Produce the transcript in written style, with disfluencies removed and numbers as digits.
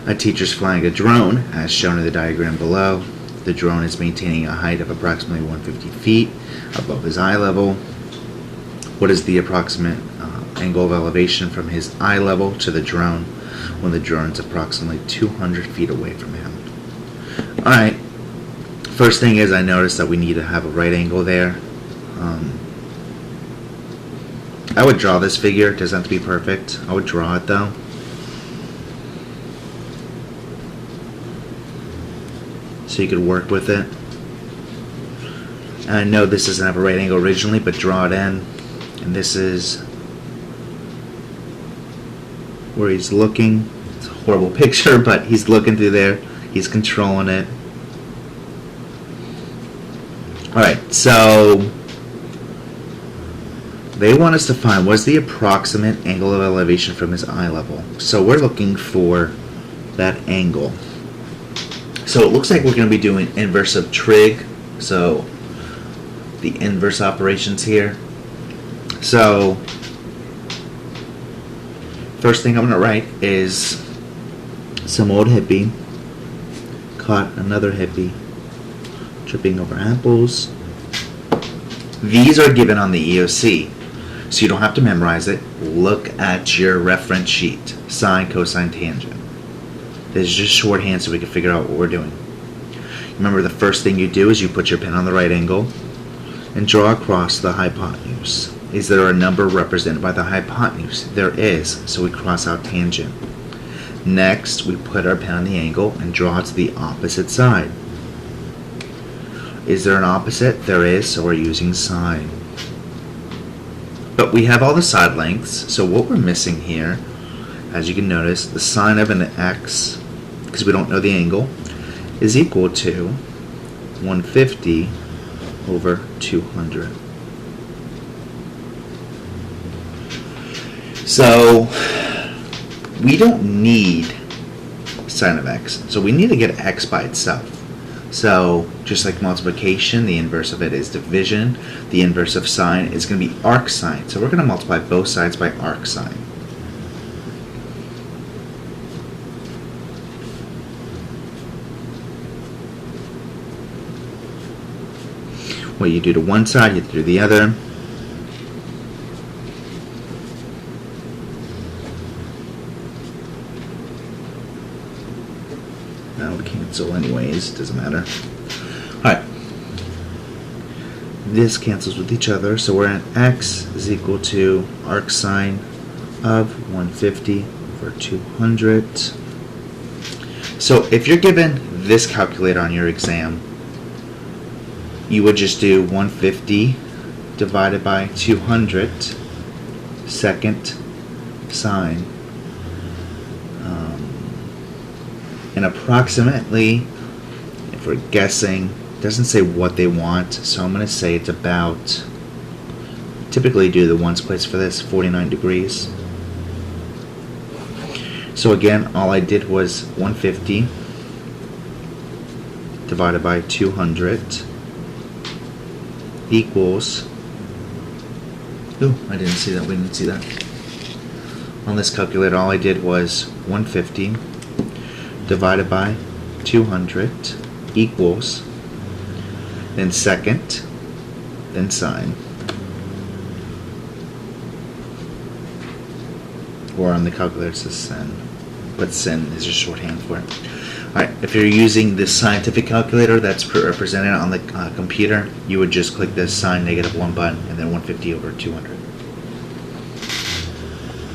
A teacher's flying a drone, as shown in the diagram below. The drone is maintaining a height of approximately 150 feet above his eye level. What is the approximate angle of elevation from his eye level to the drone when the drone is approximately 200 feet away from him? Alright, first thing is I noticed that we need to have a right angle there. I would draw this figure. It doesn't have to be perfect. I would draw it though. So you could work with it. And I know this doesn't have a right angle originally, but draw it in. And this is where he's looking. It's a horrible picture, but he's looking through there. He's controlling it. Alright, so they want us to find what's the approximate angle of elevation from his eye level. So we're looking for that angle. So it looks like we're going to be doing inverse of trig. So the inverse operations here. So first thing I'm going to write is some old hippie caught another hippie tripping over apples. These are given on the EOC, so you don't have to memorize it. Look at your reference sheet. Sine, cosine, tangent. This is just shorthand so we can figure out what we're doing. Remember, the first thing you do is you put your pen on the right angle and draw across the hypotenuse. Is there a number represented by the hypotenuse? There is, so we cross out tangent. Next, we put our pen on the angle and draw to the opposite side. Is there an opposite? There is, so we're using sine. But we have all the side lengths, so what we're missing here, as you can notice, the sine of an x, because we don't know the angle, is equal to 150 over 200. So we don't need sine of x, so we need to get x by itself. So just like multiplication, the inverse of it is division. The inverse of sine is going to be arc sine. So we're going to multiply both sides by arc sine. What you do to one side, you do the other. That'll cancel anyways, doesn't matter. Alright. This cancels with each other, so we're at x is equal to arc sine of 150 over 200. So if you're given this calculator on your exam, you would just do 150 divided by 200 second sine. And approximately, if we're guessing, it doesn't say what they want, so I'm going to say it's about, typically do the ones place for this, 49 degrees. So again, all I did was 150 divided by 200 equals, ooh, I didn't see that, we didn't see that. On this calculator, all I did was 150 divided by 200 equals, then second, then sine. Or on the calculator it says sin, but sin is just shorthand for it. Alright, if you're using this scientific calculator that's represented on the computer, you would just click the sine -1 button and then 150 over 200.